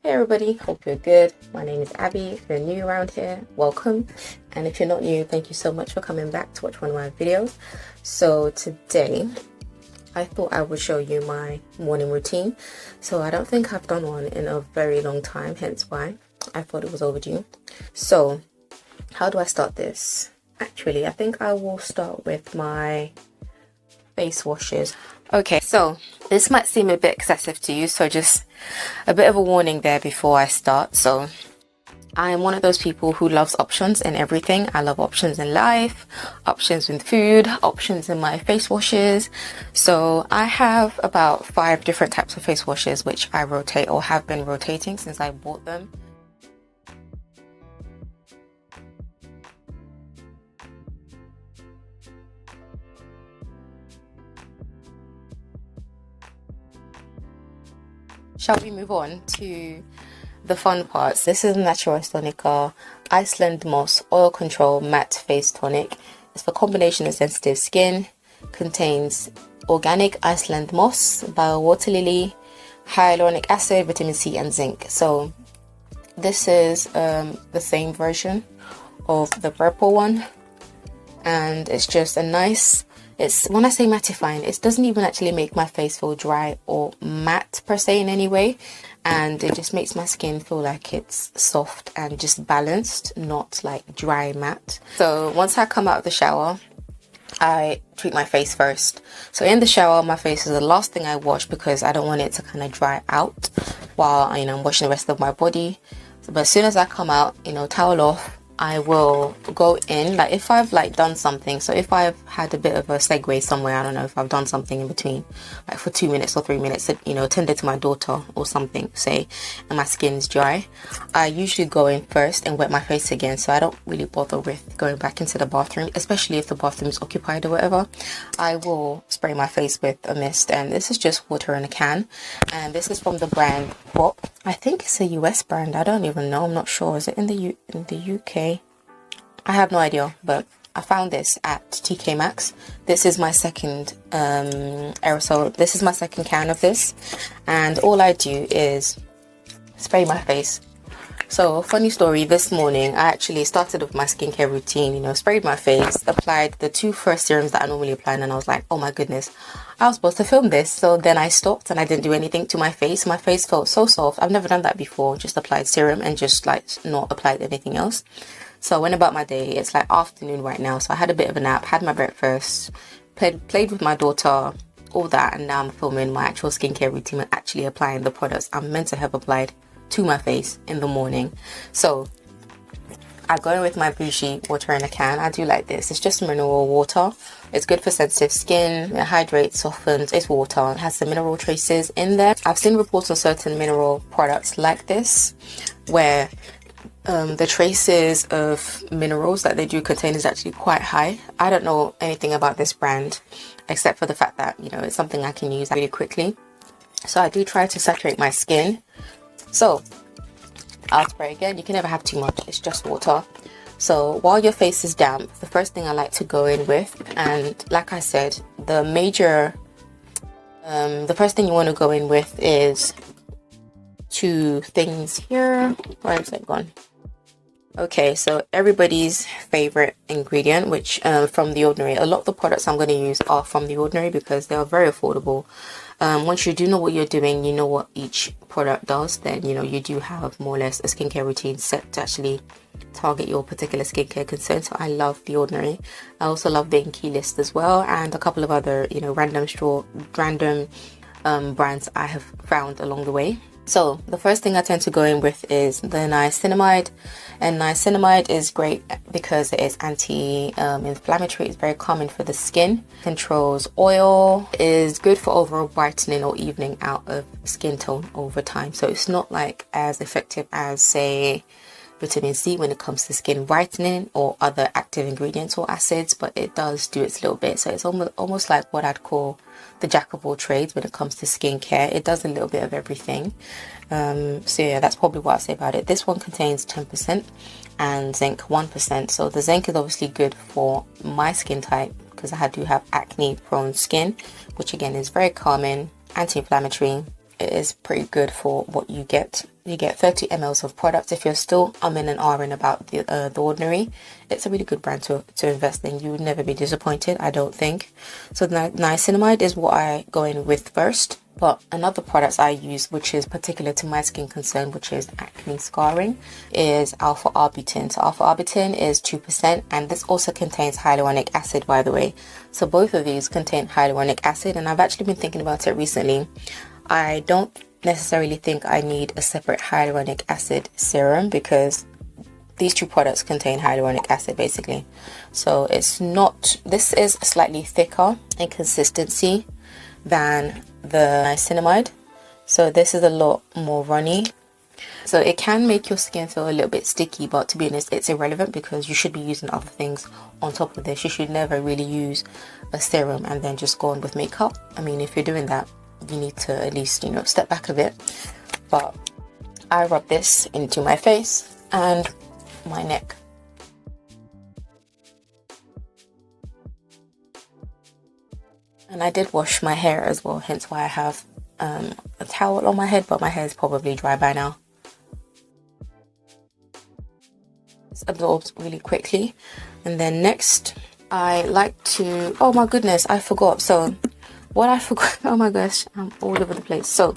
Hey everybody, hope you're good. My name is Abby. If you're new around here, welcome. And if you're not new, thank you so much for coming back to watch one of my videos. So today, I thought I would show you my morning routine. So I don't think I've done one in a very long time, hence why I thought it was overdue. So how do I start this? Actually, I think I will start with my face washes. Okay, so this might seem a bit excessive to you, so just a bit of a warning there before I start. So I am one of those people who loves options in everything. I love options in life, options with food, options in my face washes. So I have about 5 different types of face washes which I rotate or have been rotating since I bought them. Shall we move on to the fun parts? This is NAACP Iceland Moss Oil Control Matte Face Tonic. It's for combination of sensitive skin. Contains organic Iceland moss, bio-water lily, hyaluronic acid, vitamin C and zinc. So this is the same version of the purple one, and it's just a nice, when I say mattifying, it doesn't even actually make my face feel dry or matte per se in any way, and it just makes my skin feel like it's soft and just balanced, not like dry matte. So once I come out of the shower, I treat my face first. So in the shower, my face is the last thing I wash because I don't want it to kind of dry out while I'm washing the rest of my body. But as soon as I come out, towel off, I will go in, like if I've done something. So if I've had a bit of a segue somewhere, I don't know, if I've done something in between, like for 2 minutes or 3 minutes, attended to my daughter or something, say, and my skin's dry, I usually go in first and wet my face again. So I don't really bother with going back into the bathroom, especially if the bathroom is occupied or whatever. I will spray my face with a mist, and this is just water in a can, and this is from the brand Pop. I think it's a US brand. I don't even know. I'm not sure. Is it in the UK? I have no idea, but I found this at TK Maxx. This is my second aerosol. This is my second can of this, and all I do is spray my face. So funny story, this morning I actually started with my skincare routine, sprayed my face, applied the 2 first serums that I normally apply, and I was like, oh my goodness, I was supposed to film this. So then I stopped and I didn't do anything to my face. My face felt so soft. I've never done that before. Just applied serum and just not applied anything else. So I went about my day. It's like afternoon right now, so I had a bit of a nap, had my breakfast, played with my daughter, all that, and now I'm filming my actual skincare routine and actually applying the products I'm meant to have applied to my face in the morning. So I go in with my Beachy water in a can. I do like this. It's just mineral water. It's good for sensitive skin. It hydrates, softens. It's water. It has some mineral traces in there. I've seen reports on certain mineral products like this where the traces of minerals that they do contain is actually quite high. I don't know anything about this brand except for the fact that it's something I can use really quickly. So I do try to saturate my skin. So I'll spray again. You can never have too much. It's just water. So while your face is damp, the first thing I like to go in with, and like I said, the first thing you want to go in with is 2 things here. Where is it gone? Okay, so everybody's favorite ingredient, which from The Ordinary. A lot of the products I'm going to use are from The Ordinary because they are very affordable. Once you do know what you're doing, you know what each product does, then you do have more or less a skincare routine set to actually target your particular skincare concern. So I love The Ordinary. I also love the Inkey List as well, and a couple of other random brands I have found along the way. So the first thing I tend to go in with is the niacinamide, and niacinamide is great because it is anti-inflammatory. It's very calming for the skin, controls oil, is good for overall brightening or evening out of skin tone over time. So it's not as effective as, say, vitamin C when it comes to skin brightening or other active ingredients or acids, but it does do its little bit. So it's almost like what I'd call the jack of all trades when it comes to skincare. It does a little bit of everything. So yeah, that's probably what I say about it. This one contains 10% and zinc 1%. So the zinc is obviously good for my skin type because I do have acne prone skin, which again is very calming, anti-inflammatory. It is pretty good for what you get You get 30 mls of product. If you're still umming and ahhing about the Ordinary, it's a really good brand to invest in. You would never be disappointed, I don't think. So the niacinamide is what I go in with first. But another product I use, which is particular to my skin concern, which is acne scarring, is alpha-arbutin. So alpha-arbutin is 2%, and this also contains hyaluronic acid, by the way. So both of these contain hyaluronic acid, and I've actually been thinking about it recently. I don't necessarily think I need a separate hyaluronic acid serum because these two products contain hyaluronic acid basically. So it's not, this is slightly thicker in consistency than the niacinamide, so this is a lot more runny, so it can make your skin feel a little bit sticky, but to be honest, it's irrelevant because you should be using other things on top of this. You should never really use a serum and then just go on with makeup. I mean, if you're doing that, you need to at least, you know, step back a bit. But I rub this into my face and my neck. And I did wash my hair as well, hence why I have a towel on my head, but my hair is probably dry by now. It's absorbed really quickly. And then next, I like to, oh my goodness, I forgot. So what I forgot, oh my gosh, I'm all over the place. So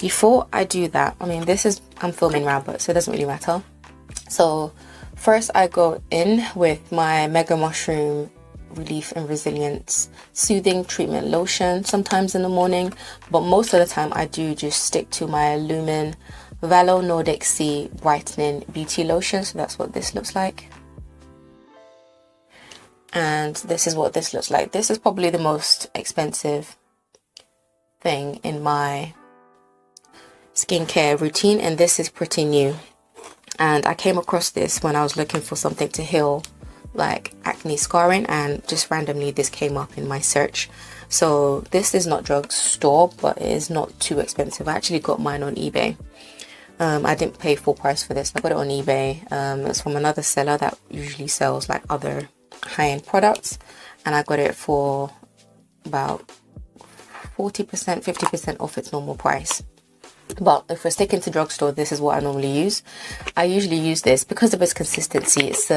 before I do that, I mean, this is, I'm filming now, but so it doesn't really matter. So first I go in with my Mega Mushroom Relief and Resilience Soothing Treatment Lotion, sometimes in the morning, but most of the time I do just stick to my Lumen Valo Nordic Sea Brightening Beauty Lotion. So that's what this looks like. And this is what this looks like. This is probably the most expensive thing in my skincare routine, and this is pretty new. And I came across this when I was looking for something to heal like acne scarring, and just randomly this came up in my search. So this is not drugstore, but it is not too expensive. I actually got mine on eBay. I didn't pay full price for this. I got it on eBay. It's from another seller that usually sells like other high-end products, and I got it for about 40%, 50% off its normal price. But if we're sticking to drugstore, this is what I normally use. I usually use this because of its consistency. It's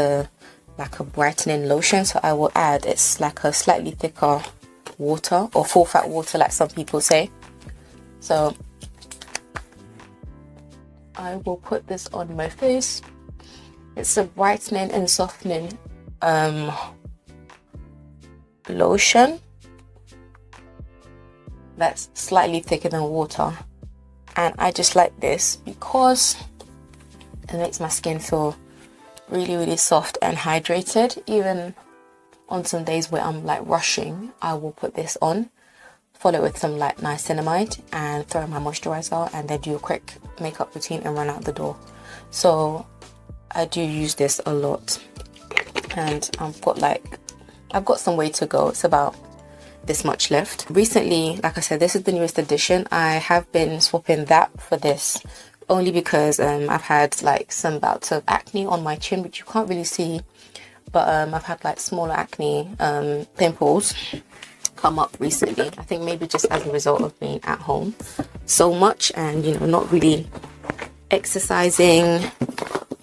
like a brightening lotion, so I will add, it's like a slightly thicker water, or full fat water like some people say. So I will put this on my face. It's a brightening and softening lotion that's slightly thicker than water, and I just like this because it makes my skin feel really soft and hydrated. Even on some days where I'm like rushing, I will put this on, follow it with some like niacinamide, and throw in my moisturizer, and then do a quick makeup routine and run out the door. So I do use this a lot, and I've got some way to go. It's about this much left. Recently, like I said, this is the newest edition. I have been swapping that for this only because I've had like some bouts of acne on my chin, which you can't really see, but I've had like smaller acne pimples come up recently. I think maybe just as a result of being at home so much and, you know, not really exercising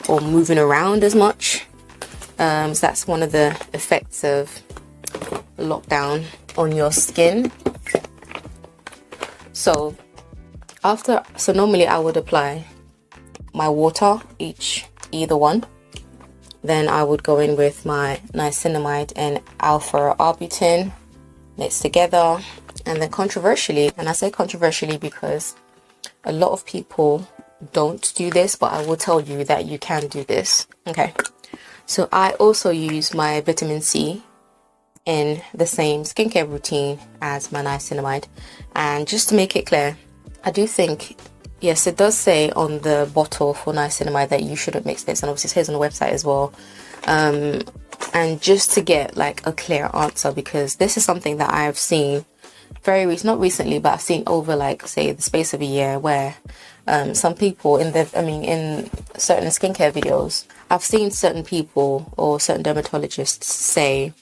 or moving around as much. So that's one of the effects of lockdown on your skin. So normally I would apply my water, either one. Then I would go in with my niacinamide and alpha-arbutin mixed together. And then controversially, and I say controversially because a lot of people don't do this, but I will tell you that you can do this. Okay, so I also use my vitamin C in the same skincare routine as my niacinamide. And just to make it clear, I do think, yes, it does say on the bottle for niacinamide that you shouldn't mix this, and obviously it says on the website as well. And just to get like a clear answer, because this is something that I've seen not recently, but I've seen over like say the space of a year, where some people in certain skincare videos, I've seen certain people or certain dermatologists say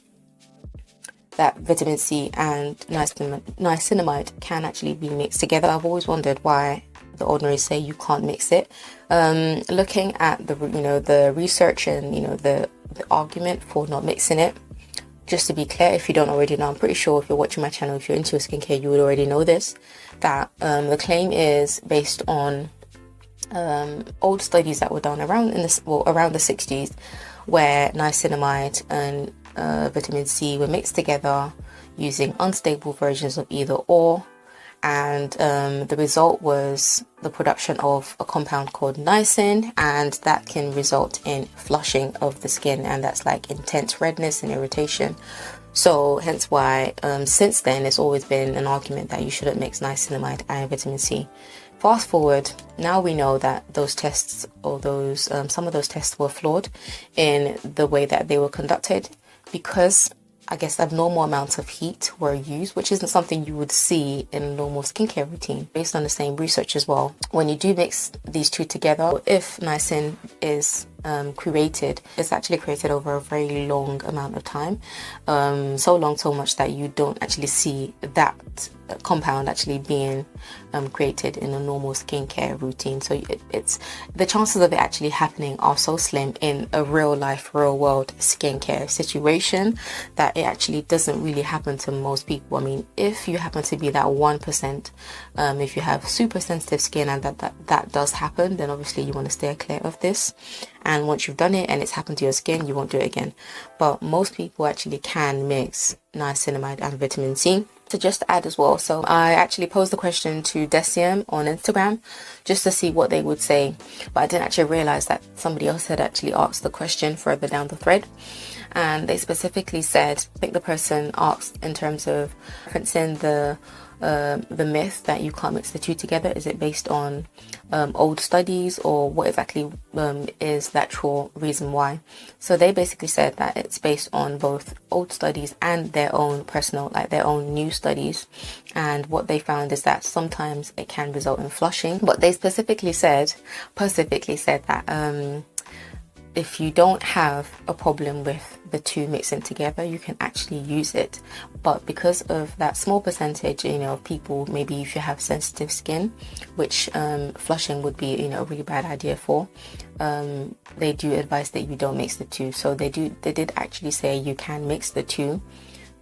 that vitamin C and niacinamide can actually be mixed together. I've always wondered why the ordinary say you can't mix it. Looking at the research and the argument for not mixing it, just to be clear, if you don't already know, I'm pretty sure if you're watching my channel, if you're into your skincare, you would already know this, that the claim is based on old studies that were done around the 60s, where niacinamide and vitamin C were mixed together using unstable versions of either or, and the result was the production of a compound called niacin, and that can result in flushing of the skin, and that's like intense redness and irritation. So hence why since then it's always been an argument that you shouldn't mix niacinamide and vitamin C. Fast forward, now we know that those tests, or those some of those tests were flawed in the way that they were conducted, because I guess abnormal amounts of heat were used, which isn't something you would see in a normal skincare routine, based on the same research as well. When you do mix these two together, if niacin is created, it's actually created over a very long amount of time, so long, so much that you don't actually see that compound actually being created in a normal skincare routine. So it's the chances of it actually happening are so slim in a real life, real world skincare situation that it actually doesn't really happen to most people. I mean, if you happen to be that 1%, if you have super sensitive skin and that does happen, then obviously you want to stay clear of this. And once you've done it and it's happened to your skin, you won't do it again. But most people actually can mix niacinamide and vitamin C. To just add as well, so I actually posed the question to Decium on Instagram just to see what they would say, but I didn't actually realize that somebody else had actually asked the question further down the thread, and they specifically said, I think the person asked in terms of referencing the myth that you can't mix the two together. Is it based on old studies, or what exactly is the actual reason why? So they basically said that it's based on both old studies and their own personal, like their own new studies, and what they found is that sometimes it can result in flushing. But they specifically said that if you don't have a problem with the two mixing together, you can actually use it. But because of that small percentage, of people, maybe if you have sensitive skin, which flushing would be, a really bad idea for, they do advise that you don't mix the two. So they did actually say you can mix the two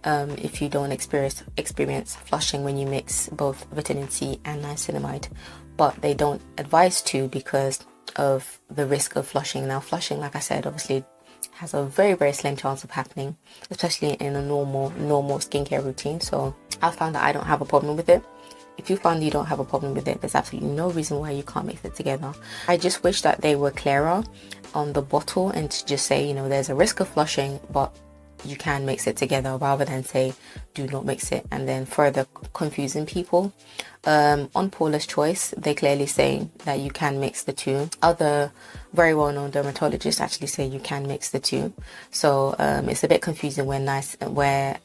if you don't experience flushing when you mix both vitamin C and niacinamide. But they don't advise to because of the risk of flushing. Now, flushing, like I said, obviously has a very, very slim chance of happening, especially in a normal skincare routine. So I found that I don't have a problem with it. If you found you don't have a problem with it, there's absolutely no reason why you can't mix it together. I just wish that they were clearer on the bottle and to just say, there's a risk of flushing, but you can mix it together, rather than say do not mix it and then further confusing people. On Paula's Choice, they clearly say that you can mix the two. Other very well-known dermatologists actually say you can mix the two. So it's a bit confusing where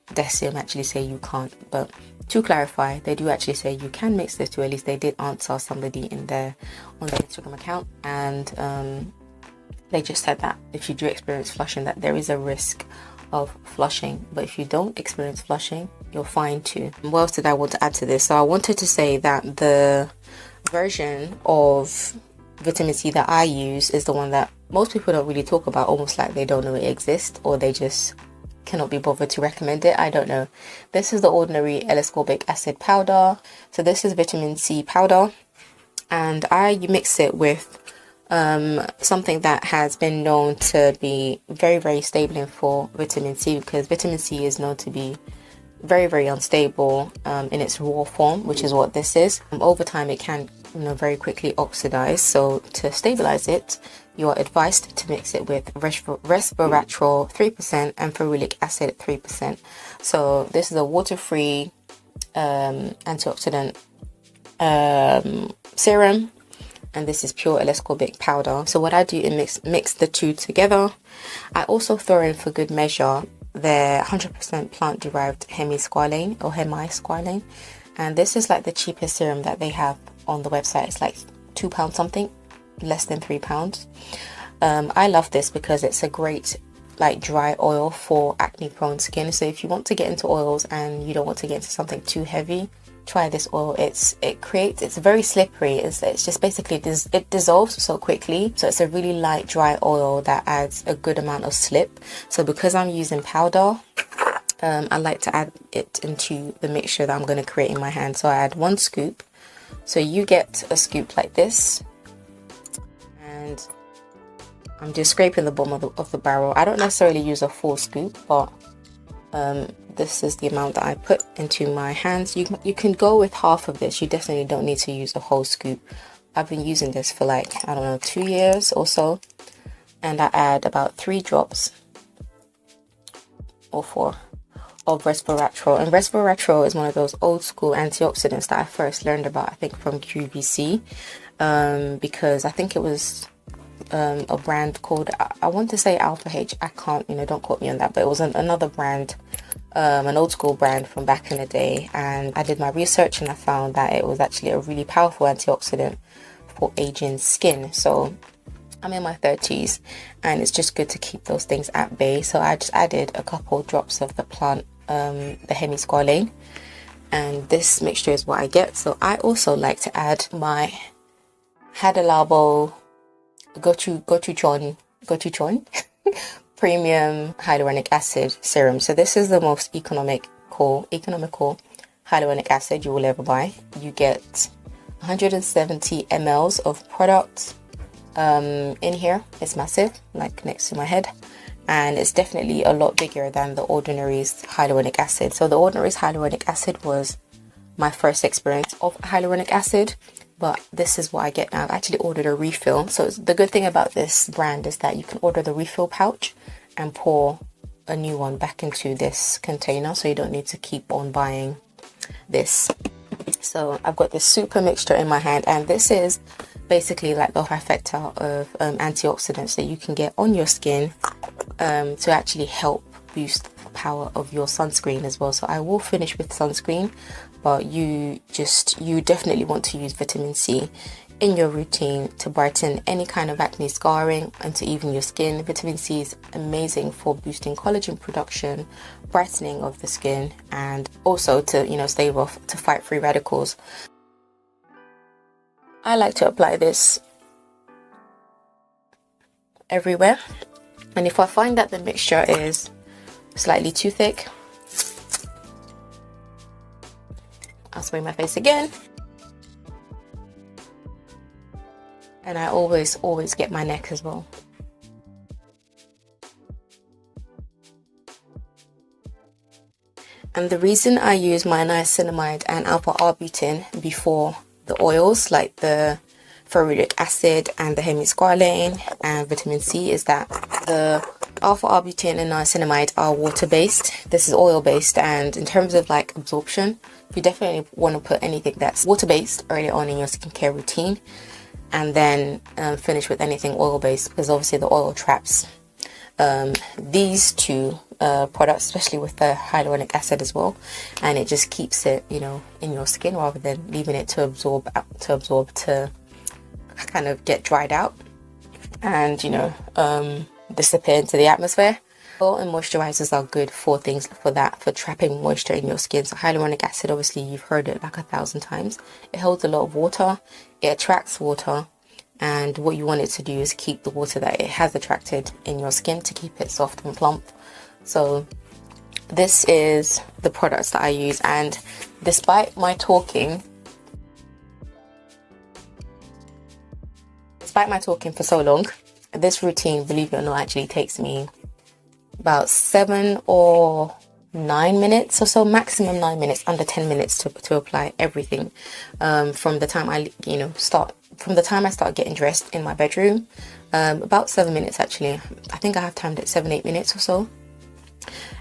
Decium actually say you can't. But to clarify, they do actually say you can mix the two. At least they did answer somebody on their Instagram account, and they just said that if you do experience flushing, that there is a risk of flushing, but if you don't experience flushing, you're fine too. What else did I want to add to this? So I wanted to say that the version of vitamin C that I use is the one that most people don't really talk about, almost like they don't know it exists, or they just cannot be bothered to recommend it. I don't know. This is the ordinary L-ascorbic acid powder. So this is vitamin C powder, and I mix it with something that has been known to be very, very stable for vitamin C, because vitamin C is known to be very, very unstable in its raw form, which is what this is. Over time it can very quickly oxidize. So to stabilize it, you are advised to mix it with resveratrol 3% and ferulic acid 3%. So this is a water-free antioxidant serum, and this is pure L-ascorbic powder. So what I do is mix the two together. I also throw in, for good measure, their 100% plant-derived hemisqualane, and this is like the cheapest serum that they have on the website. It's like £2 something, less than £3. I love this because it's a great like dry oil for acne prone skin. So if you want to get into oils and you don't want to get into something too heavy, try this oil. It's very slippery. It's just basically it dissolves so quickly. So it's a really light dry oil that adds a good amount of slip. So because I'm using powder, I like to add it into the mixture that I'm going to create in my hand. So I add 1 scoop. So you get a scoop like this, and I'm just scraping the bottom of the barrel. I don't necessarily use a full scoop, but this is the amount that I put into my hands. You can go with half of this. You definitely don't need to use a whole scoop. I've been using this for like, I don't know, 2 years or so, and I add about 3 drops or 4 of resveratrol. And resveratrol is one of those old school antioxidants that I first learned about, I think from QVC, because I think it was a brand called, I want to say Alpha H, I can't, don't quote me on that, but it was another brand, an old school brand from back in the day. And I did my research and I found that it was actually a really powerful antioxidant for aging skin. So I'm in my 30s and it's just good to keep those things at bay. So I just added a couple drops of the plant, the hemi, and this mixture is what I get. So I also like to add my Hada Labo gochujang premium hyaluronic acid serum. So this is the most economical hyaluronic acid you will ever buy. You get 170 mLs of product in here. It's massive, like next to my head, and it's definitely a lot bigger than the Ordinary's hyaluronic acid. So the Ordinary's hyaluronic acid was my first experience of hyaluronic acid, but this is what I get now. I've actually ordered a refill. So the good thing about this brand is that you can order the refill pouch and pour a new one back into this container, so you don't need to keep on buying this. So I've got this super mixture in my hand, and this is basically like the trifecta of antioxidants that you can get on your skin to actually help boost the power of your sunscreen as well. So I will finish with sunscreen, but you definitely want to use vitamin C in your routine to brighten any kind of acne scarring and to even your skin. Vitamin C is amazing for boosting collagen production, brightening of the skin, and also to stave off, to fight free radicals. I like to apply this everywhere, and if I find that the mixture is slightly too thick, I'll spray my face again. And I always get my neck as well. And the reason I use my niacinamide and alpha-arbutin before the oils like the ferulic acid and the hemisqualane and vitamin C is that the alpha-arbutin and niacinamide are water-based. This is oil-based, and in terms of like absorption, you definitely want to put anything that's water-based early on in your skincare routine, and then finish with anything oil-based, because obviously the oil traps these two products, especially with the hyaluronic acid as well, and it just keeps it in your skin rather than leaving it to absorb to kind of get dried out and disappear into the atmosphere. Oil and moisturizers are good for things for trapping moisture in your skin. So hyaluronic acid, obviously you've heard it like 1,000 times. It holds a lot of water, it attracts water, and what you want it to do is keep the water that it has attracted in your skin to keep it soft and plump. So this is the products that I use, and despite my talking for so long, this routine, believe it or not, actually takes me about 7 or 9 minutes or so, maximum 9 minutes, under 10 minutes to apply everything. From the time I start getting dressed in my bedroom, about 7 minutes actually. I think I have timed it 7-8 minutes or so.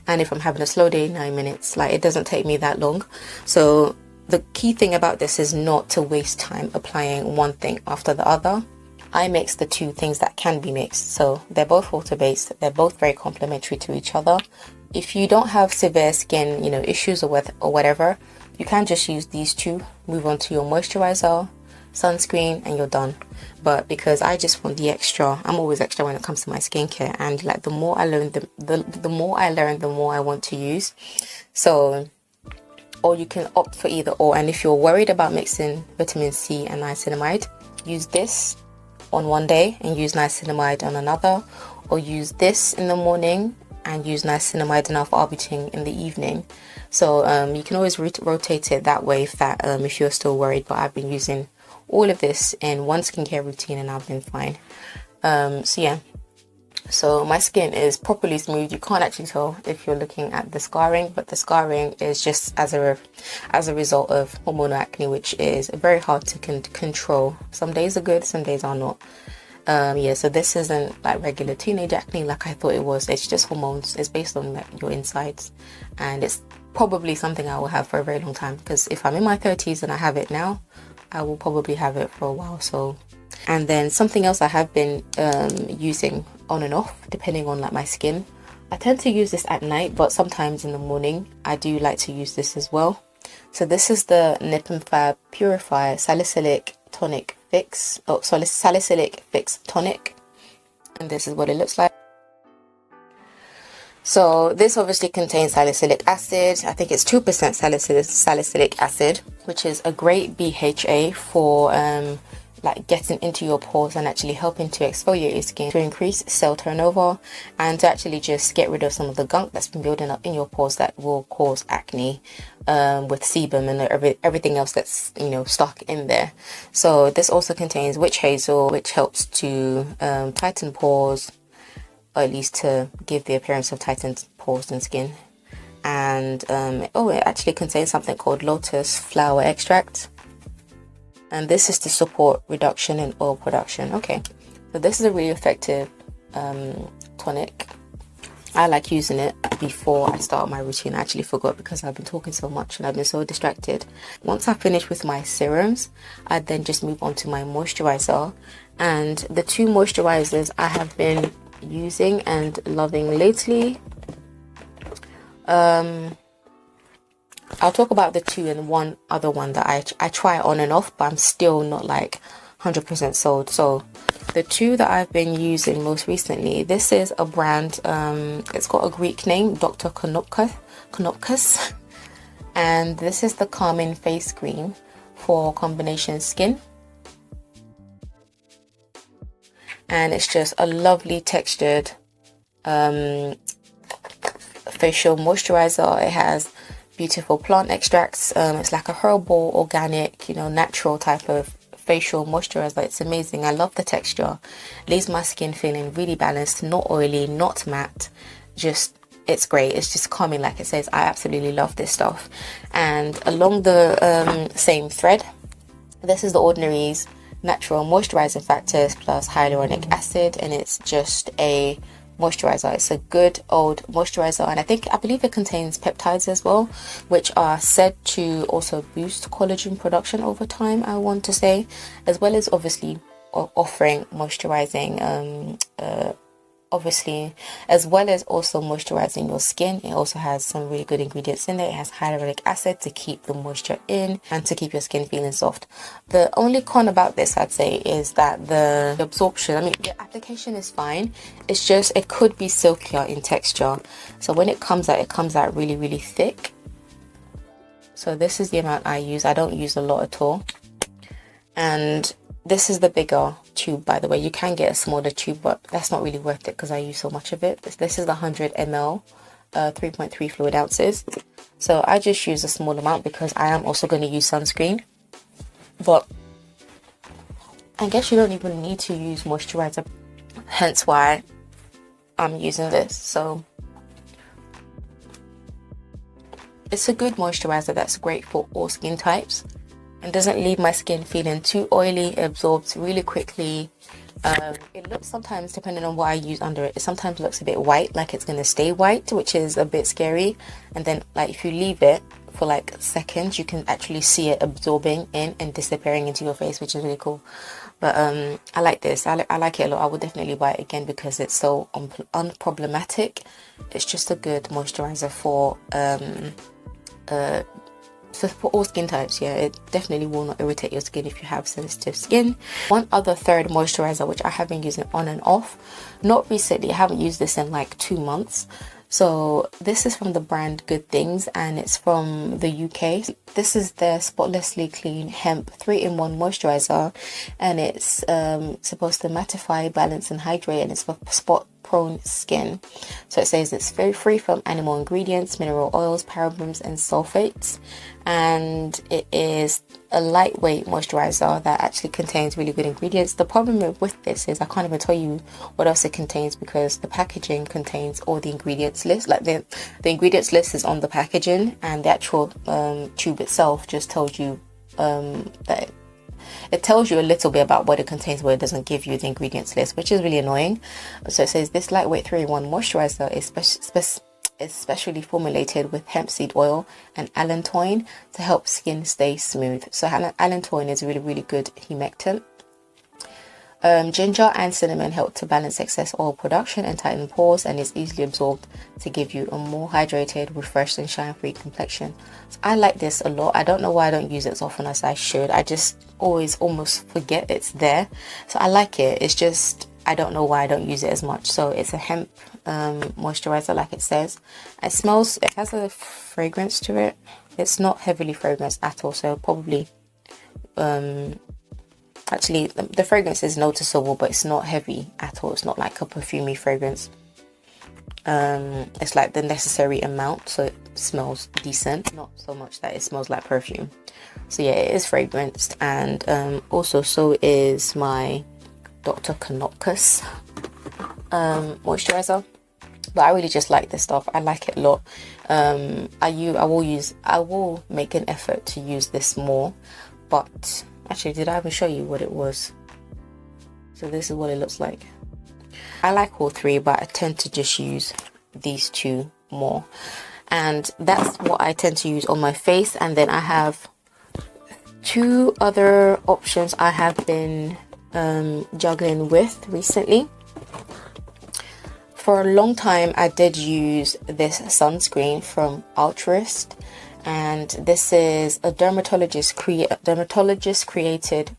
And if I'm having a slow day, 9 minutes. Like, it doesn't take me that long. So the key thing about this is not to waste time applying one thing after the other. I mix the two things that can be mixed. So they're both water-based. They're both very complementary to each other. If you don't have severe skin, issues or whatever, you can just use these two. Move on to your moisturizer, sunscreen, and you're done. But because I just want the extra, I'm always extra when it comes to my skincare, and like the more I learn, the more I learn, the more I want to use. So, or you can opt for either or. And if you're worried about mixing vitamin C and niacinamide, use this on one day and use niacinamide on another, or use this in the morning and use niacinamide and alpha-arbutin in the evening. So you can always rotate it that way if you're still worried. But I've been using all of this in one skincare routine and I've been fine. So yeah, so my skin is properly smooth. You can't actually tell if you're looking at the scarring, but the scarring is just as a result of hormonal acne, which is very hard to control. Some days are good, some days are not. Yeah, so this isn't like regular teenage acne like I thought it was. It's just hormones. It's based on like, your insides, and it's probably something I will have for a very long time, because if I'm in my 30s and I have it now, I will probably have it for a while. So, and then something else I have been using on and off depending on like my skin. I tend to use this at night, but sometimes in the morning I do like to use this as well. So this is the Nip and Fab Purify Salicylic Tonic Fix. Oh, sorry, Salicylic Fix Tonic, and this is what it looks like. So this obviously contains salicylic acid. I think it's 2% salicylic acid, which is a great BHA for like getting into your pores and actually helping to exfoliate your skin, to increase cell turnover, and to actually just get rid of some of the gunk that's been building up in your pores that will cause acne, with sebum and everything else that's, you know, stuck in there. So this also contains witch hazel, which helps to tighten pores, or at least to give the appearance of tightened pores and skin. And it actually contains something called lotus flower extract, and this is to support reduction in oil production. Okay, so this is a really effective tonic. I like using it before I start my routine. I actually forgot because I've been talking so much and I've been so distracted. Once I finish with my serums, I then just move on to my moisturizer. And the two moisturizers I have been using and loving lately, I'll talk about the two and one other one that I try on and off, but I'm still not like 100% sold. So the two that I've been using most recently, this is a brand, it's got a Greek name, Dr. Konopkas, and this is the Calming Face Cream for combination skin. And it's just a lovely textured facial moisturizer. It has beautiful plant extracts. It's like a herbal, organic, you know, natural type of facial moisturizer. It's amazing. I love the texture. Leaves my skin feeling really balanced, not oily, not matte. Just, it's great. It's just calming, like it says. I absolutely love this stuff. And along the same thread, this is the Ordinary's natural moisturizing factors plus hyaluronic acid, and it's just a moisturizer. It's a good old moisturizer, and I believe it contains peptides as well, which are said to also boost collagen production over time, I want to say, as well as obviously offering moisturizing obviously, as well as also moisturizing your skin. It also has some really good ingredients in there. It has hyaluronic acid to keep the moisture in and to keep your skin feeling soft. The only con about this, I'd say, is that the absorption, I mean, the application is fine. It's just, it could be silkier in texture. So when it comes out really, really thick. So this is the amount I use. I don't use a lot at all. And this is the bigger tube, by the way. You can get a smaller tube, but that's not really worth it because I use so much of it. This is the 100 ml, 3.3 fluid ounces. So I just use a small amount because I am also going to use sunscreen. But I guess you don't even need to use moisturizer, hence why I'm using this. So it's a good moisturizer that's great for all skin types and doesn't leave my skin feeling too oily. It absorbs really quickly. It looks sometimes, depending on what I use under it, it sometimes looks a bit white, like it's going to stay white, which is a bit scary. And then like if you leave it for like seconds, you can actually see it absorbing in and disappearing into your face, which is really cool. But I like this. I like it a lot. I would definitely buy it again because it's so unproblematic. It's just a good moisturizer for for all skin types. Yeah, it definitely will not irritate your skin if you have sensitive skin. One other third moisturizer which I have been using on and off, not recently, I haven't used this in like 2 months. So this is from the brand Good Things, and it's from the UK. This is their Spotlessly Clean Hemp 3-in-1 moisturizer, and it's supposed to mattify, balance and hydrate, and it's for spot prone skin. So it says it's very free from animal ingredients, mineral oils, parabens and sulfates, and it is a lightweight moisturizer that actually contains really good ingredients. The problem with this is I can't even tell you what else it contains, because the packaging contains all the ingredients list. Like the ingredients list is on the packaging, and the actual tube itself just tells you that it tells you a little bit about what it contains, but it doesn't give you the ingredients list, which is really annoying. So it says this lightweight 3-in-1 moisturizer is specially formulated with hemp seed oil and allantoin to help skin stay smooth. So allantoin is a really good humectant. Ginger and cinnamon help to balance excess oil production and tighten pores, and is easily absorbed to give you a more hydrated, refreshed and shine-free complexion. So I like this a lot. I don't know why I don't use it as often as I should. I just always almost forget it's there. So I like it. It's just I don't know why I don't use it as much. So it's a hemp moisturizer, like it says. It smells, it has a fragrance to it. It's not heavily fragranced at all, so probably actually the fragrance is noticeable, but it's not heavy at all. It's not like a perfumey fragrance. It's like the necessary amount, so it smells decent, not so much that it smells like perfume. So yeah, it is fragranced, and also so is my Dr. Kanopkus moisturizer. But I really just like this stuff. I like it a lot. I will make an effort to use this more. But actually, did I even show you what it was? So this is what it looks like. I like all three, but I tend to just use these two more, and that's what I tend to use on my face. And then I have 2 other options I have been juggling with recently. For a long time I did use this sunscreen from Untitled, and this is a dermatologist created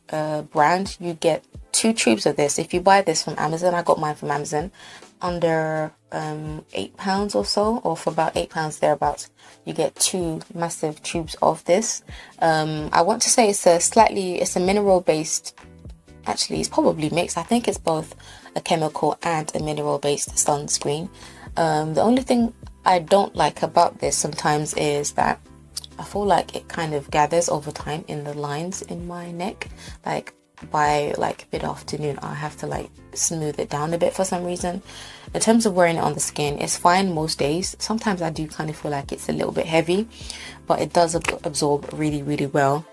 brand. You get 2 tubes of this. If you buy this from Amazon, I got mine from Amazon, under £8 or so, or for about £8 thereabouts, you get 2 massive tubes of this. I want to say it's a mineral based, actually it's probably mixed. I think it's both a chemical and a mineral based sunscreen. The only thing I don't like about this sometimes is that I feel like it kind of gathers over time in the lines in my neck. Like by like mid-afternoon I have to like smooth it down a bit for some reason. In terms of wearing it on the skin, it's fine most days. Sometimes I do kind of feel like it's a little bit heavy, but it does absorb really well.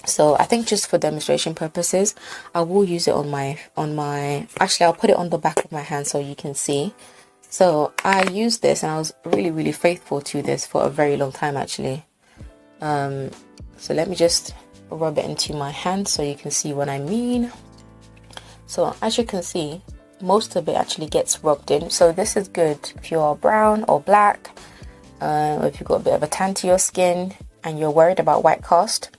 So I think just for demonstration purposes, I will use it on my actually I'll put it on the back of my hand so you can see. So I used this and I was really faithful to this for a very long time actually. So let me just rub it into my hand so you can see what I mean. So as you can see, most of it actually gets rubbed in. So this is good if you're brown or black, or if you've got a bit of a tan to your skin and you're worried about white cast.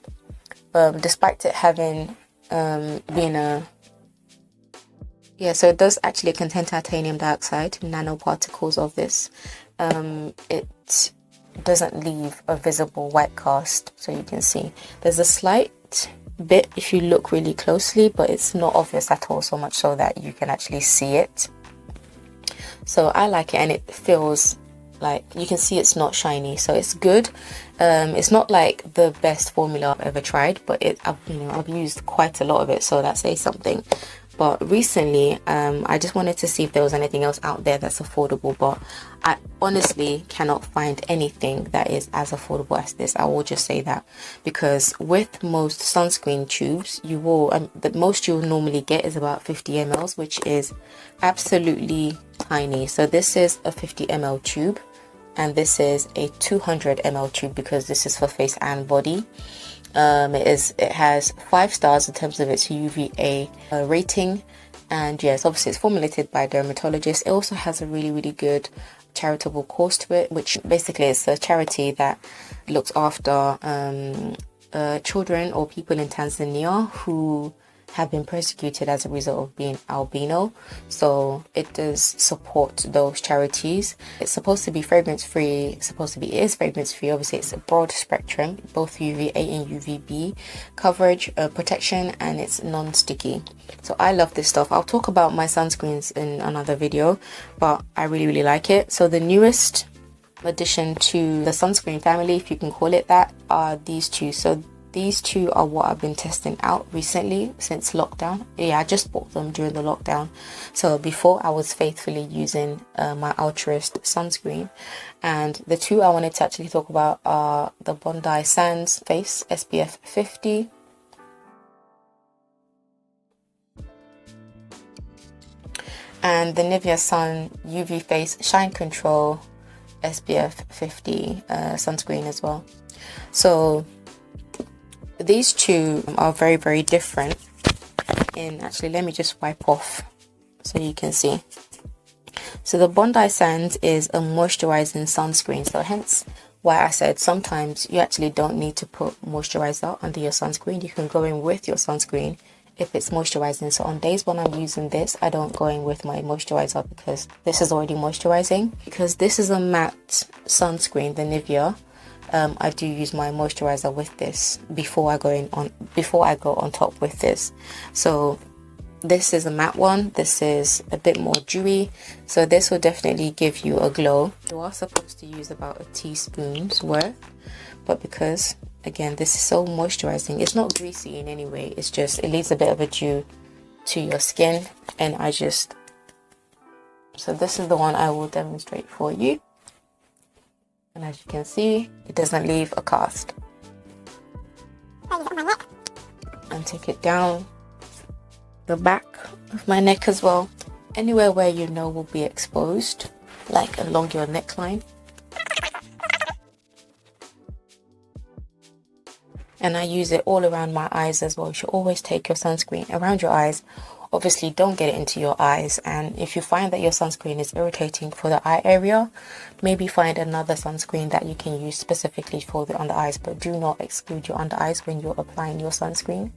Despite it having so it does actually contain titanium dioxide, nanoparticles of this. It doesn't leave a visible white cast, so you can see there's a slight bit if you look really closely, but it's not obvious at all, so much so that you can actually see it. So I like it, and it feels like you can see it's not shiny, so it's good. It's not like the best formula I've ever tried, but I've used quite a lot of it, so that says something. But recently I just wanted to see if there was anything else out there that's affordable, but I honestly cannot find anything that is as affordable as this. I will just say that, because with most sunscreen tubes, you will the most you'll normally get is about 50 ml, which is absolutely tiny. So this is a 50 ml tube, and this is a 200 ml tube, because this is for face and body. It has 5 stars in terms of its UVA rating, and yes, obviously it's formulated by a dermatologist. It also has a really good charitable cause to it, which basically is a charity that looks after children or people in Tanzania who have been persecuted as a result of being albino. So it does support those charities. It's supposed to be fragrance free. It is fragrance free. Obviously, it's a broad spectrum, both UVA and UVB coverage, protection, and it's non-sticky. So I love this stuff. I'll talk about my sunscreens in another video, but I really like it. So the newest addition to the sunscreen family, if you can call it that, are these two. So these two are what I've been testing out recently since lockdown. Yeah, I just bought them during the lockdown. So before, I was faithfully using my Ultraist sunscreen. And the two I wanted to actually talk about are the Bondi Sands Face SPF 50. And the Nivea Sun UV Face Shine Control SPF 50 sunscreen as well. So these two are very different in, actually let me just wipe off so you can see. So the Bondi Sands is a moisturizing sunscreen, so hence why I said sometimes you actually don't need to put moisturizer under your sunscreen. You can go in with your sunscreen if it's moisturizing. So on days when I'm using this, I don't go in with my moisturizer because this is already moisturizing. Because this is a matte sunscreen, the Nivea, I do use my moisturizer with this before I go on top with this. So this is a matte one. This is a bit more dewy, so this will definitely give you a glow. You are supposed to use about a teaspoon's worth, but because again this is so moisturizing, it's not greasy in any way, it's just it leaves a bit of a dew to your skin. And so this is the one I will demonstrate for you. And as you can see, it doesn't leave a cast. And take it down the back of my neck as well. Anywhere where you know will be exposed, like along your neckline. And I use it all around my eyes as well. You should always take your sunscreen around your eyes. Obviously, don't get it into your eyes. And if you find that your sunscreen is irritating for the eye area, maybe find another sunscreen that you can use specifically for the under eyes. But do not exclude your under eyes when you're applying your sunscreen.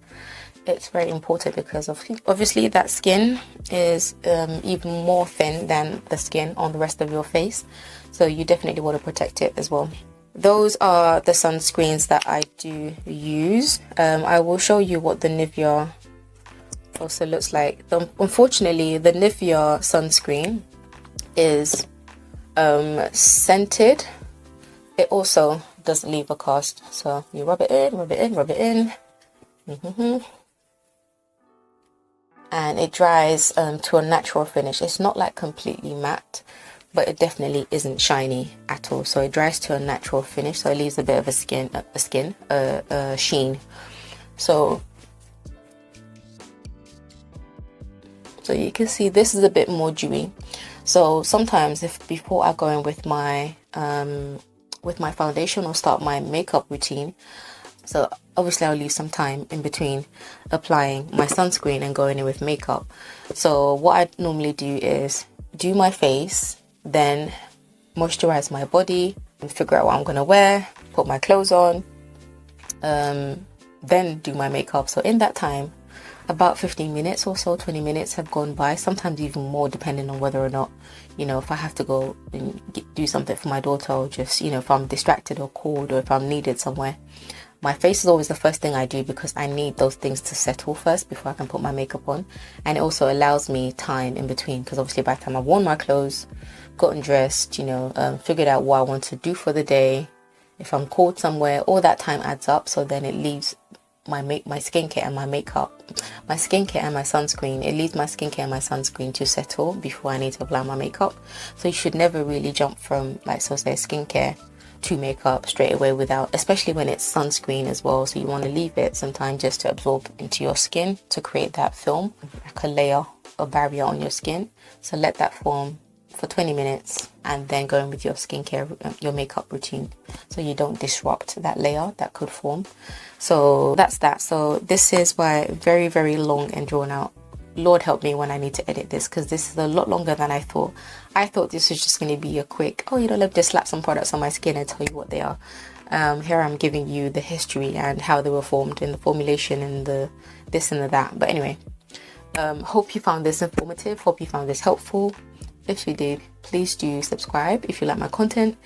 It's very important because obviously that skin is even more thin than the skin on the rest of your face. So you definitely want to protect it as well. Those are the sunscreens that I do use. I will show you what the Nivea also looks like. Unfortunately, the Nivea sunscreen is scented. It also doesn't leave a cast, so you rub it in, and it dries to a natural finish. It's not like completely matte, but it definitely isn't shiny at all. So it dries to a natural finish, so it leaves a bit of a sheen. So you can see this is a bit more dewy. So sometimes before I go in with my foundation or start my makeup routine, so obviously I'll leave some time in between applying my sunscreen and going in with makeup. So what I normally do is do my face, then moisturize my body and figure out what I'm gonna wear, put my clothes on, then do my makeup. So in that time, about 15 minutes or so, 20 minutes have gone by, sometimes even more, depending on whether or not, if I have to go and do something for my daughter, or just, if I'm distracted or called, or if I'm needed somewhere. My face is always the first thing I do because I need those things to settle first before I can put my makeup on. And it also allows me time in between, because obviously by the time I've worn my clothes, gotten dressed, figured out what I want to do for the day, if I'm called somewhere, all that time adds up. So then it leaves my skincare and my sunscreen, it leaves my skincare and my sunscreen to settle before I need to apply my makeup. So you should never really jump from, say skincare to makeup straight away, without, especially when it's sunscreen as well. So you want to leave it some time just to absorb into your skin, to create that film, like a layer or barrier on your skin. So let that form for 20 minutes and then go in with your skincare, your makeup routine, so you don't disrupt that layer that could form. So that's that. So this is my very long and drawn out Lord help me when I need to edit this, because this is a lot longer than I thought. I thought this was just going to be a quick, oh, you know, let me just slap some products on my skin and tell you what they are. Here I'm giving you the history and how they were formed and the formulation and the this and the that. But anyway, hope you found this informative. Hope you found this helpful. If you did, please do subscribe if you like my content,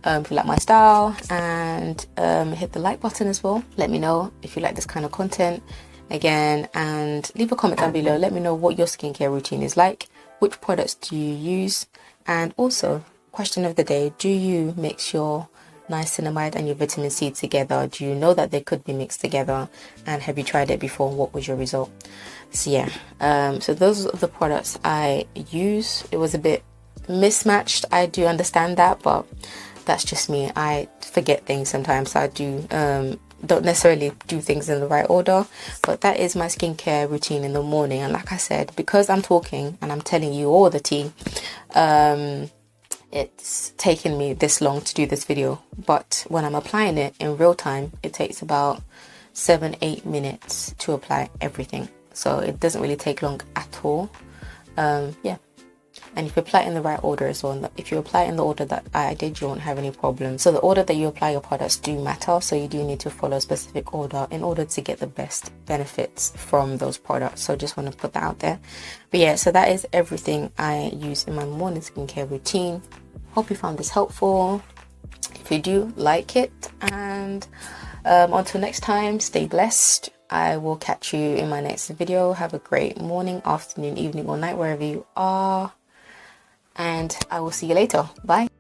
if you like my style, and hit the like button as well. Let me know if you like this kind of content again, and leave a comment down below. Let me know what your skincare routine is like, which products do you use, and also question of the day, do you mix your niacinamide and your vitamin C together? Do you know that they could be mixed together, and have you tried it before? What was your result? So yeah, so those are the products I use. It was a bit mismatched, I do understand that, but that's just me. I forget things sometimes. I do don't necessarily do things in the right order, but that is my skincare routine in the morning. And like I said, because I'm talking and I'm telling you all the tea, it's taken me this long to do this video, but when I'm applying it in real time, it takes about 7-8 minutes to apply everything, so it doesn't really take long at all. Yeah, and if you apply it in the right order as well, if you apply it in the order that I did, you won't have any problems. So the order that you apply your products do matter, so you do need to follow a specific order in order to get the best benefits from those products. So just want to put that out there. But yeah, so that is everything I use in my morning skincare routine. Hope you found this helpful. If you do, like it, and until next time, stay blessed. I will catch you in my next video. Have a great morning, afternoon, evening, or night, wherever you are, and I will see you later. Bye.